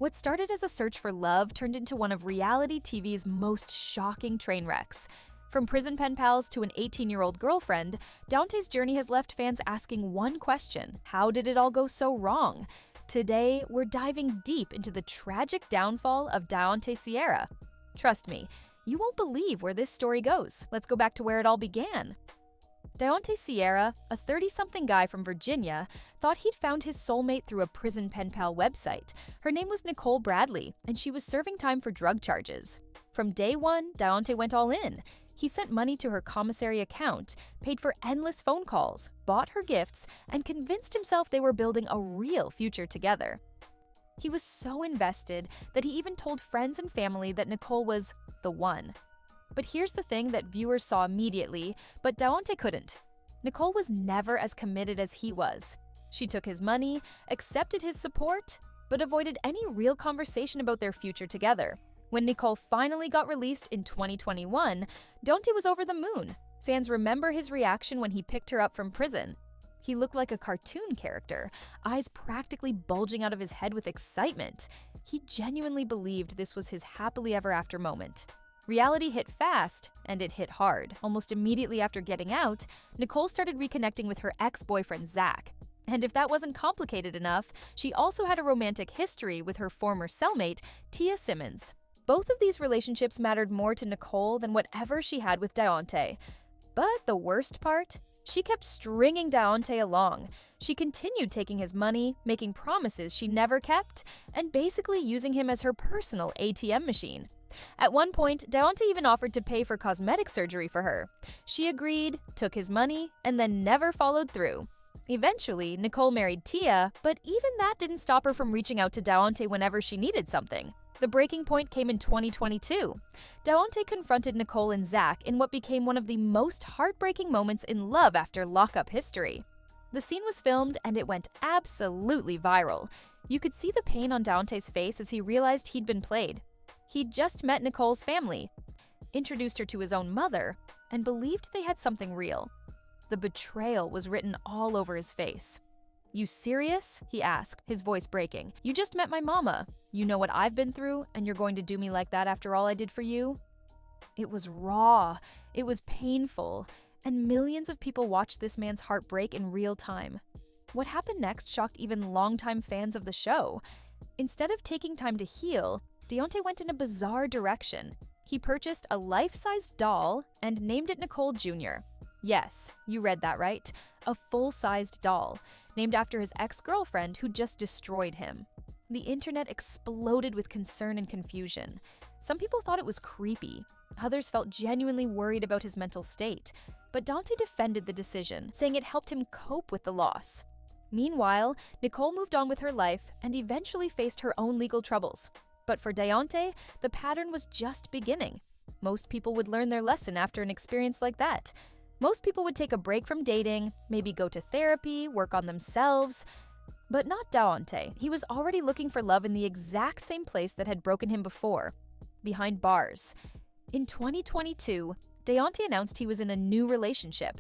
What started as a search for love turned into one of reality TV's most shocking train wrecks. From prison pen pals to an 18-year-old girlfriend, Daonte's journey has left fans asking one question: how did it all go so wrong? Today, we're diving deep into the tragic downfall of Daonte Sierra. Trust me, you won't believe where this story goes. Let's go back to where it all began. Daonte Sierra, a 30-something guy from Virginia, thought he'd found his soulmate through a prison pen pal website. Her name was Nicole Bradley, and she was serving time for drug charges. From day one, Daonte went all in. He sent money to her commissary account, paid for endless phone calls, bought her gifts, and convinced himself they were building a real future together. He was so invested that he even told friends and family that Nicole was the one. But here's the thing that viewers saw immediately, but Daonte couldn't. Nicole was never as committed as he was. She took his money, accepted his support, but avoided any real conversation about their future together. When Nicole finally got released in 2021, Daonte was over the moon. Fans remember his reaction when he picked her up from prison. He looked like a cartoon character, eyes practically bulging out of his head with excitement. He genuinely believed this was his happily ever after moment. Reality hit fast, and it hit hard. Almost immediately after getting out, Nicole started reconnecting with her ex-boyfriend, Zach. And if that wasn't complicated enough, she also had a romantic history with her former cellmate, Tia Simmons. Both of these relationships mattered more to Nicole than whatever she had with Daonte. But the worst part? She kept stringing Daonte along. She continued taking his money, making promises she never kept, and basically using him as her personal ATM machine. At one point, Daonte even offered to pay for cosmetic surgery for her. She agreed, took his money, and then never followed through. Eventually, Nicole married Tia, but even that didn't stop her from reaching out to Daonte whenever she needed something. The breaking point came in 2022. Daonte confronted Nicole and Zach in what became one of the most heartbreaking moments in Love After Lockup history. The scene was filmed and it went absolutely viral. You could see the pain on Daonte's face as he realized he'd been played. He'd just met Nicole's family, introduced her to his own mother, and believed they had something real. The betrayal was written all over his face. "You serious?" he asked, his voice breaking. "You just met my mama. You know what I've been through, and you're going to do me like that after all I did for you?" It was raw, it was painful, and millions of people watched this man's heart break in real time. What happened next shocked even longtime fans of the show. Instead of taking time to heal, Daonte went in a bizarre direction. He purchased a life-sized doll and named it Nicole Jr. Yes, you read that right. A full-sized doll, named after his ex-girlfriend who just destroyed him. The internet exploded with concern and confusion. Some people thought it was creepy. Others felt genuinely worried about his mental state. But Daonte defended the decision, saying it helped him cope with the loss. Meanwhile, Nicole moved on with her life and eventually faced her own legal troubles. But for Daonte, the pattern was just beginning. Most people would learn their lesson after an experience like that. Most people would take a break from dating, maybe go to therapy, work on themselves. But not Daonte. He was already looking for love in the exact same place that had broken him before, behind bars. In 2022, Daonte announced he was in a new relationship.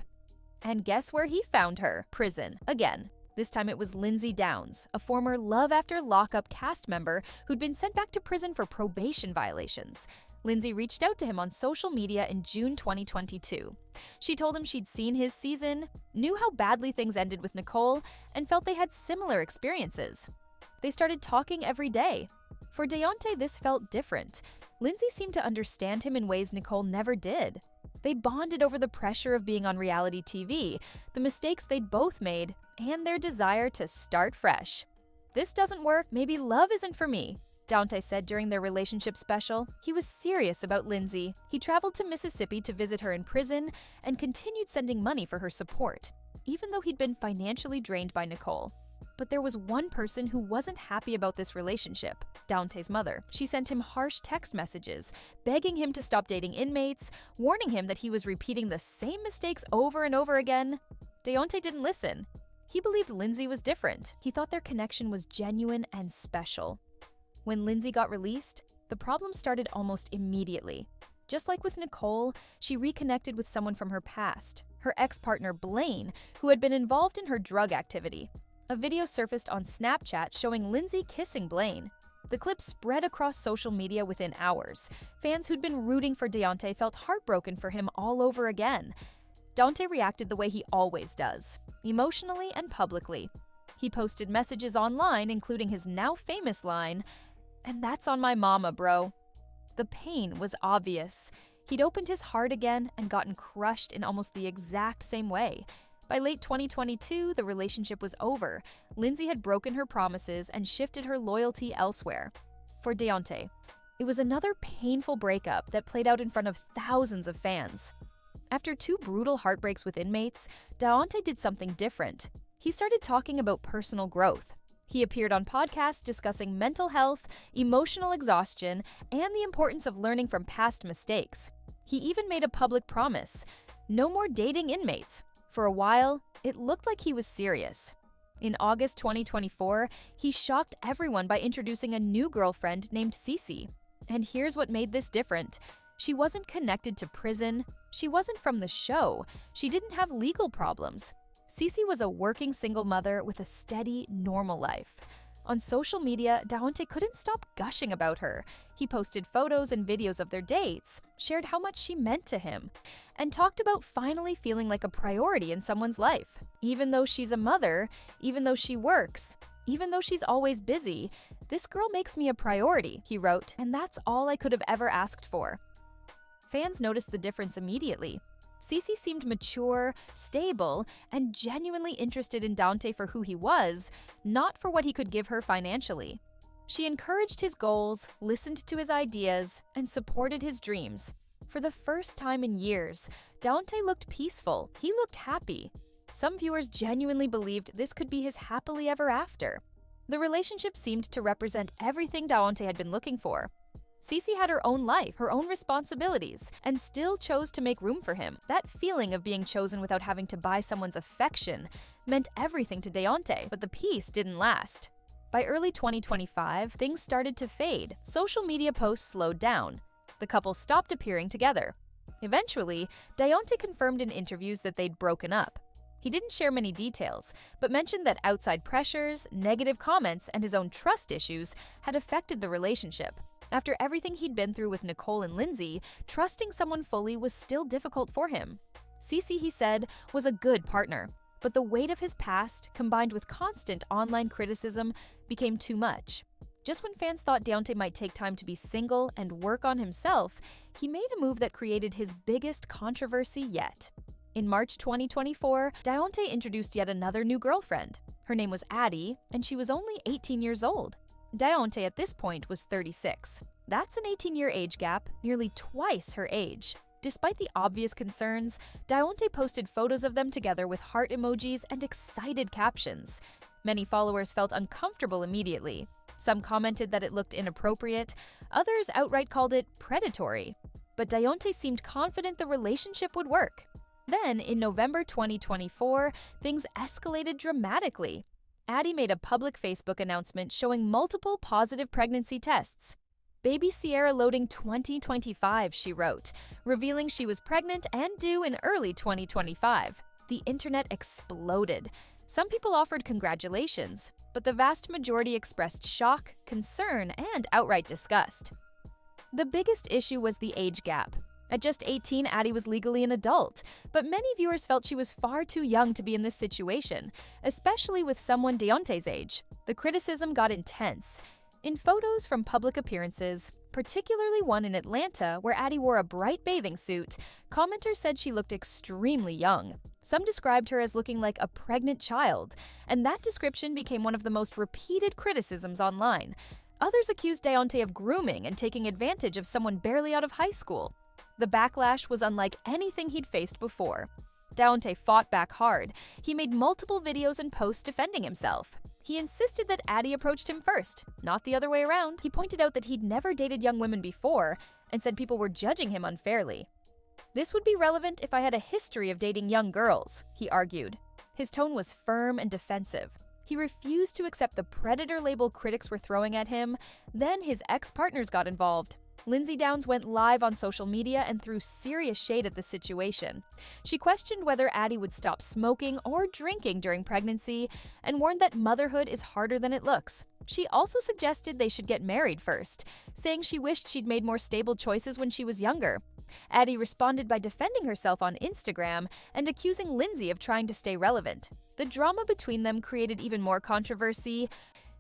And guess where he found her? Prison, again. This time it was Lindsay Downs, a former Love After Lockup cast member who'd been sent back to prison for probation violations. Lindsay reached out to him on social media in June 2022. She told him she'd seen his season, knew how badly things ended with Nicole, and felt they had similar experiences. They started talking every day. For Daonte, this felt different. Lindsay seemed to understand him in ways Nicole never did. They bonded over the pressure of being on reality TV, the mistakes they'd both made, and their desire to start fresh. "This doesn't work, maybe love isn't for me," Daonte said during their relationship special. He was serious about Lindsay. He traveled to Mississippi to visit her in prison and continued sending money for her support, even though he'd been financially drained by Nicole. But there was one person who wasn't happy about this relationship: Daonte's mother. She sent him harsh text messages, begging him to stop dating inmates, warning him that he was repeating the same mistakes over and over again. Daonte didn't listen. He believed Lindsay was different. He thought their connection was genuine and special. When Lindsay got released, the problem started almost immediately. Just like with Nicole, she reconnected with someone from her past, her ex-partner Blaine, who had been involved in her drug activity. A video surfaced on Snapchat showing Lindsay kissing Blaine. The clip spread across social media within hours. Fans who'd been rooting for Daonte felt heartbroken for him all over again. Daonte reacted the way he always does, emotionally and publicly. He posted messages online, including his now famous line, "And that's on my mama, bro." The pain was obvious. He'd opened his heart again and gotten crushed in almost the exact same way. By late 2022, the relationship was over. Lindsay had broken her promises and shifted her loyalty elsewhere. For Daonte, it was another painful breakup that played out in front of thousands of fans. After 2 brutal heartbreaks with inmates, Daonte did something different. He started talking about personal growth. He appeared on podcasts discussing mental health, emotional exhaustion, and the importance of learning from past mistakes. He even made a public promise: no more dating inmates. For a while, it looked like he was serious. In August 2024, he shocked everyone by introducing a new girlfriend named Cece. And here's what made this different. She wasn't connected to prison. She wasn't from the show. She didn't have legal problems. Cece was a working single mother with a steady, normal life. On social media, Daonte couldn't stop gushing about her. He posted photos and videos of their dates, shared how much she meant to him, and talked about finally feeling like a priority in someone's life. Even though she's a mother, even though she works, even though she's always busy, this girl makes me a priority, he wrote, and that's all I could have ever asked for. Fans noticed the difference immediately. Cece seemed mature, stable, and genuinely interested in Daonte for who he was, not for what he could give her financially. She encouraged his goals, listened to his ideas, and supported his dreams. For the first time in years, Daonte looked peaceful. He looked happy. Some viewers genuinely believed this could be his happily ever after. The relationship seemed to represent everything Daonte had been looking for. Cece had her own life, her own responsibilities, and still chose to make room for him. That feeling of being chosen without having to buy someone's affection meant everything to Daonte, but the peace didn't last. By early 2025, things started to fade. Social media posts slowed down. The couple stopped appearing together. Eventually, Daonte confirmed in interviews that they'd broken up. He didn't share many details, but mentioned that outside pressures, negative comments, and his own trust issues had affected the relationship. After everything he'd been through with Nicole and Lindsay, trusting someone fully was still difficult for him. Cece, he said, was a good partner, but the weight of his past, combined with constant online criticism, became too much. Just when fans thought Daonte might take time to be single and work on himself, he made a move that created his biggest controversy yet. In March 2024, Daonte introduced yet another new girlfriend. Her name was Addie, and she was only 18 years old. Daonte at this point was 36. That's an 18-year age gap, nearly twice her age. Despite the obvious concerns, Daonte posted photos of them together with heart emojis and excited captions. Many followers felt uncomfortable immediately. Some commented that it looked inappropriate, others outright called it predatory. But Daonte seemed confident the relationship would work. Then, in November 2024, things escalated dramatically. Addie made a public Facebook announcement showing multiple positive pregnancy tests. "Baby Sierra loading 2025, she wrote, revealing she was pregnant and due in early 2025. The internet exploded. Some people offered congratulations, but the vast majority expressed shock, concern, and outright disgust. The biggest issue was the age gap. At just 18, Addie was legally an adult, but many viewers felt she was far too young to be in this situation, especially with someone Daonte's age. The criticism got intense. In photos from public appearances, particularly one in Atlanta where Addie wore a bright bathing suit, commenters said she looked extremely young. Some described her as looking like a pregnant child, and that description became one of the most repeated criticisms online. Others accused Daonte of grooming and taking advantage of someone barely out of high school. The backlash was unlike anything he'd faced before. Daonte fought back hard. He made multiple videos and posts defending himself. He insisted that Addie approached him first, not the other way around. He pointed out that he'd never dated young women before and said people were judging him unfairly. "This would be relevant if I had a history of dating young girls," he argued. His tone was firm and defensive. He refused to accept the predator label critics were throwing at him. Then his ex-partners got involved. Lindsay Downs went live on social media and threw serious shade at the situation. She questioned whether Addie would stop smoking or drinking during pregnancy and warned that motherhood is harder than it looks. She also suggested they should get married first, saying she wished she'd made more stable choices when she was younger. Addie responded by defending herself on Instagram and accusing Lindsay of trying to stay relevant. The drama between them created even more controversy,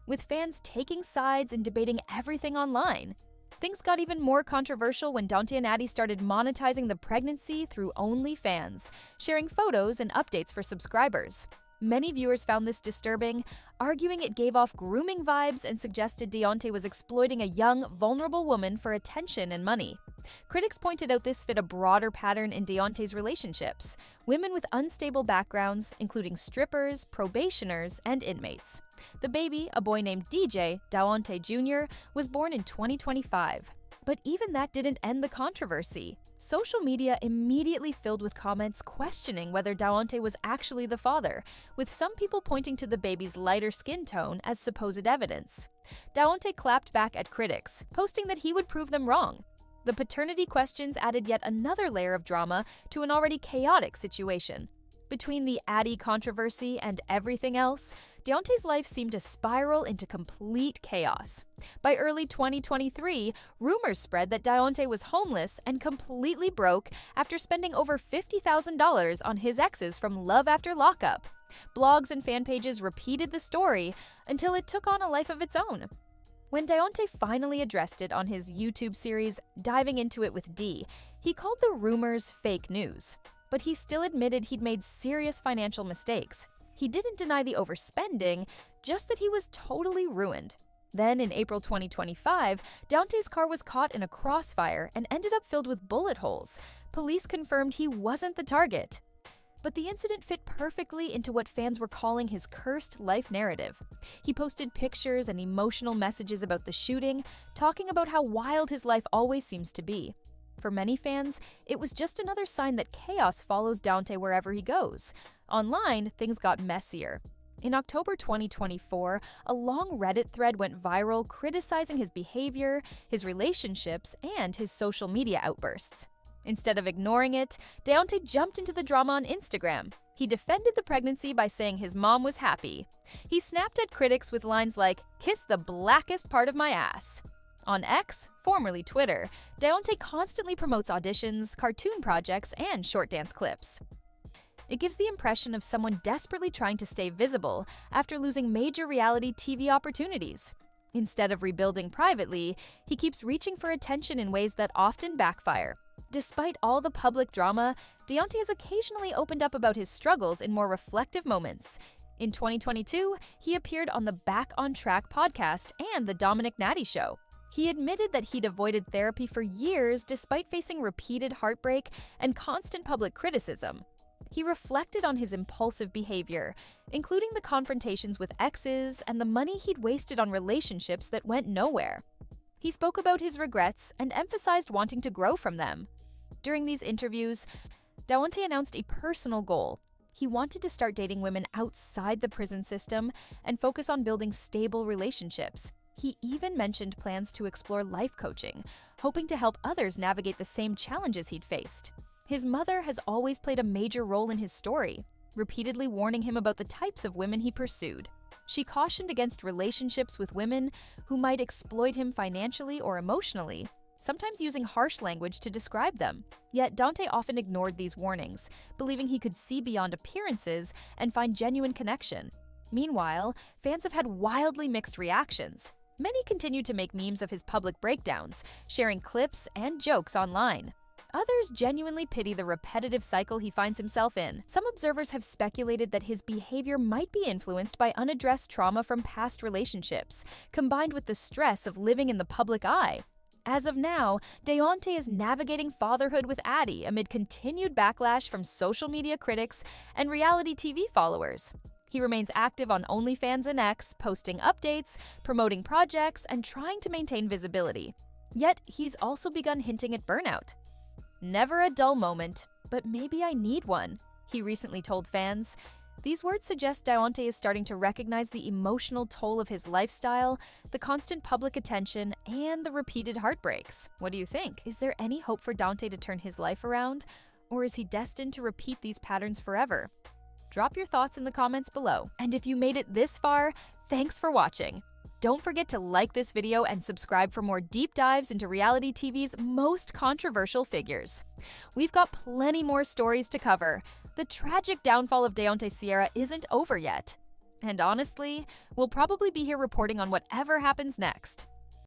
with fans taking sides and debating everything online. Things got even more controversial when Daonte and Addie started monetizing the pregnancy through OnlyFans, sharing photos and updates for subscribers. Many viewers found this disturbing, arguing it gave off grooming vibes and suggested Daonte was exploiting a young, vulnerable woman for attention and money. Critics pointed out this fit a broader pattern in Daonte's relationships: women with unstable backgrounds, including strippers, probationers, and inmates. The baby, a boy named DJ, Daonte Jr., was born in 2025. But even that didn't end the controversy. Social media immediately filled with comments questioning whether Daonte was actually the father, with some people pointing to the baby's lighter skin tone as supposed evidence. Daonte clapped back at critics, posting that he would prove them wrong. The paternity questions added yet another layer of drama to an already chaotic situation. Between the Addie controversy and everything else, Daonte's life seemed to spiral into complete chaos. By early 2023, rumors spread that Daonte was homeless and completely broke after spending over $50,000 on his exes from Love After Lockup. Blogs and fan pages repeated the story until it took on a life of its own. When Daonte finally addressed it on his YouTube series, Diving Into It with D, he called the rumors fake news. But he still admitted he'd made serious financial mistakes. He didn't deny the overspending, just that he was totally ruined. Then, in April 2025, Daonte's car was caught in a crossfire and ended up filled with bullet holes. Police confirmed he wasn't the target. But the incident fit perfectly into what fans were calling his cursed life narrative. He posted pictures and emotional messages about the shooting, talking about how wild his life always seems to be. For many fans, it was just another sign that chaos follows Daonte wherever he goes. Online, things got messier. In October 2024, a long Reddit thread went viral criticizing his behavior, his relationships, and his social media outbursts. Instead of ignoring it, Daonte jumped into the drama on Instagram. He defended the pregnancy by saying his mom was happy. He snapped at critics with lines like, "Kiss the blackest part of my ass." On X, formerly Twitter, Daonte constantly promotes auditions, cartoon projects, and short dance clips. It gives the impression of someone desperately trying to stay visible after losing major reality TV opportunities. Instead of rebuilding privately, he keeps reaching for attention in ways that often backfire. Despite all the public drama, Daonte has occasionally opened up about his struggles in more reflective moments. In 2022, he appeared on the Back on Track podcast and The Dominic Natty Show. He admitted that he'd avoided therapy for years despite facing repeated heartbreak and constant public criticism. He reflected on his impulsive behavior, including the confrontations with exes and the money he'd wasted on relationships that went nowhere. He spoke about his regrets and emphasized wanting to grow from them. During these interviews, Daonte announced a personal goal. He wanted to start dating women outside the prison system and focus on building stable relationships. He even mentioned plans to explore life coaching, hoping to help others navigate the same challenges he'd faced. His mother has always played a major role in his story, repeatedly warning him about the types of women he pursued. She cautioned against relationships with women who might exploit him financially or emotionally, sometimes using harsh language to describe them. Yet Daonte often ignored these warnings, believing he could see beyond appearances and find genuine connection. Meanwhile, fans have had wildly mixed reactions. Many continue to make memes of his public breakdowns, sharing clips and jokes online. Others genuinely pity the repetitive cycle he finds himself in. Some observers have speculated that his behavior might be influenced by unaddressed trauma from past relationships, combined with the stress of living in the public eye. As of now, Daonte is navigating fatherhood with Addie amid continued backlash from social media critics and reality TV followers. He remains active on OnlyFans and X, posting updates, promoting projects, and trying to maintain visibility. Yet, he's also begun hinting at burnout. "Never a dull moment, but maybe I need one," he recently told fans. These words suggest Daonte is starting to recognize the emotional toll of his lifestyle, the constant public attention, and the repeated heartbreaks. What do you think? Is there any hope for Daonte to turn his life around? Or is he destined to repeat these patterns forever? Drop your thoughts in the comments below. And if you made it this far, thanks for watching. Don't forget to like this video and subscribe for more deep dives into reality TV's most controversial figures. We've got plenty more stories to cover. The tragic downfall of Daonte Sierra isn't over yet. And honestly, we'll probably be here reporting on whatever happens next.